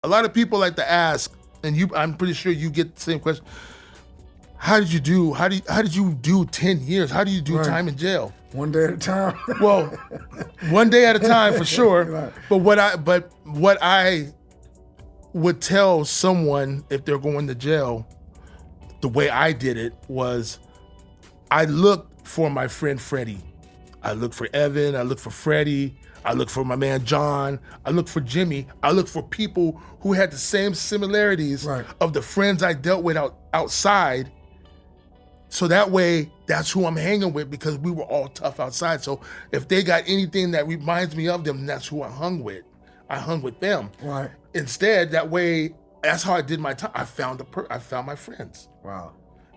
A lot of people like to ask, and I'm pretty sure you get the same question. How did you do 10 years? How do you do time in jail? One day at a time. Well, one day at a time for sure. Right. But what I would tell someone if they're going to jail, the way I did it was I looked for my friend Freddie. I looked for Evan, I looked for Freddie, I looked for my man John, I looked for Jimmy, I looked for people who had the same similarities of the friends I dealt with outside. So that way, that's who I'm hanging with because we were all tough outside. So if they got anything that reminds me of them, that's who I hung with. I hung with them. Right. Instead, that way, that's how I did my time. I found my friends. Wow.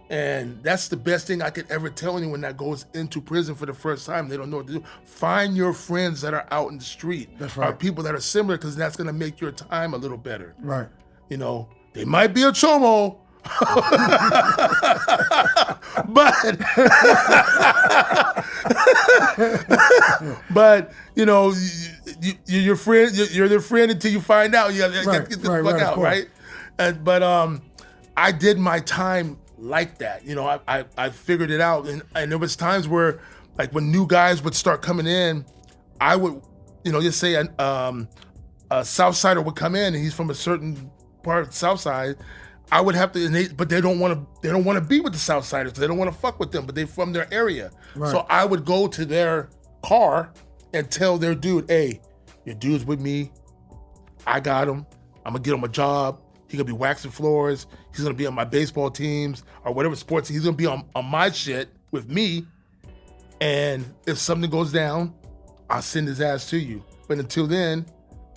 And that's the best thing I could ever tell anyone that goes into prison for the first time. They don't know what to do. Find your friends that are out in the street. That's right. Or people that are similar, because that's going to make your time a little better. Right. You know, they might be a chomo, but you know, you're your friend. You're their friend until you find out. You gotta get the fuck out, right? But I did my time like that. You know, I figured it out, and there was times where, like, when new guys would start coming in, I would, you know, just say a South Sider would come in, and he's from a certain part of the South Side. I would have to, but they don't want to be with the South Siders. They don't want to fuck with them, but they're from their area. Right. So I would go to their car and tell their dude, "Hey, your dude's with me. I got him. I'm gonna get him a job. He's gonna be waxing floors. He's gonna be on my baseball teams or whatever sports. He's gonna be on my shit with me. And if something goes down, I'll send his ass to you. But until then,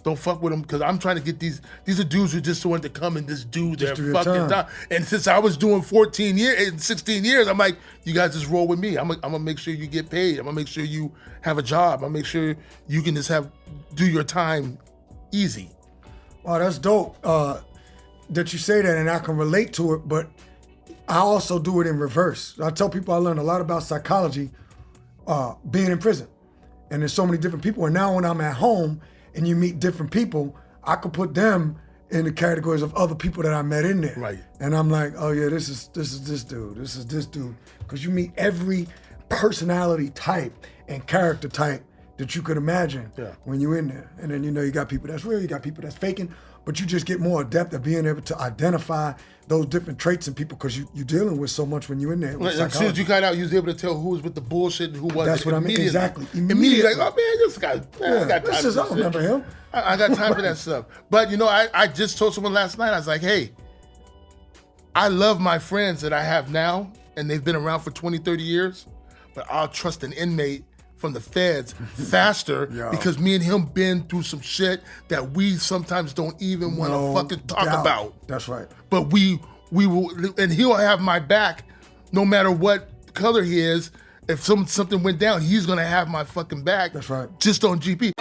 don't fuck with them, because I'm trying to get these are dudes who just want to come and just do their fucking time. And since I was doing 14 years and 16 years, I'm like, you guys just roll with me. I'm gonna make sure you get paid. I'm gonna make sure you have a job. I'm gonna make sure you can just do your time easy." Wow, that's dope that you say that, and I can relate to it, but I also do it in reverse. I tell people I learned a lot about psychology being in prison. And there's so many different people. And now when I'm at home and you meet different people, I could put them in the categories of other people that I met in there. Right. And I'm like, oh yeah, this is this dude, this is this dude. Because you meet every personality type and character type that you could imagine when you're in there. And then, you know, you got people that's real, you got people that's faking, but you just get more adept at being able to identify those different traits in people, because you're dealing with so much when you're in there. As soon as you got out, you was able to tell who was with the bullshit and who wasn't. That's what I mean, exactly. Immediately, like, oh man, this guy, I got time for I remember him. I got time for that stuff. But you know, I just told someone last night, I was like, hey, I love my friends that I have now, and they've been around for 20, 30 years, but I'll trust an inmate from the feds faster because me and him been through some shit that we sometimes don't even want to fucking talk about. That's right. But we will, and he'll have my back no matter what color he is. If something went down, he's gonna have my fucking back. That's right. Just on GP.